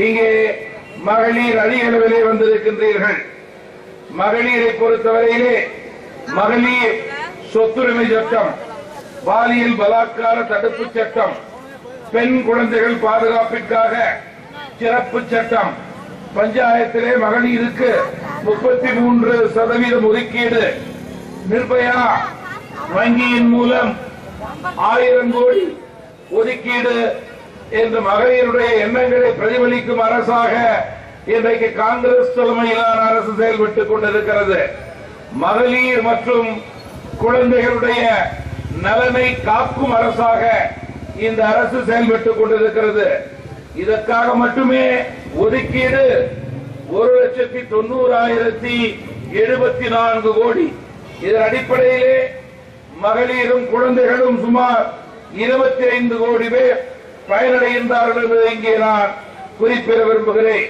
இங்கே மகளிர் அதிக அளவிலே வந்திருக்கின்றீர்கள். மகளிரை பொறுத்தவரையிலே மகளிர் சொத்துரிமை சட்டம், பாலியல் பலாத்கார தடுப்பு சட்டம், பெண் குழந்தைகள் பாதுகாப்பிற்காக சிறப்பு சட்டம், பஞ்சாயத்திலே மகளிருக்கு 33% ஒதுக்கீடு, நிர்பயா வங்கியின் மூலம் 1000 கோடி ஒதுக்கீடு என்ற மகளிருடைய எண்ணங்களை பிரதிபலிக்கும் அரசாக இன்றைக்கு காங்கிரஸ் தலைமையிலான அரசு செயல்பட்டுக் கொண்டிருக்கிறது. மகளிர் மற்றும் குழந்தைகளுடைய நலனை காக்கும் அரசாக இந்த அரசு செயல்பட்டுக் கொண்டிருக்கிறது. இதற்காக மட்டுமே ஒதுக்கீடு 1,90,074 கோடி. இதன் அடிப்படையிலே மகளிரும் குழந்தைகளும் சுமார் 25 கோடி பேர் பயனடைகின்றார்கள் என்பதை இங்கே நான் குறிப்பிட விரும்புகிறேன்.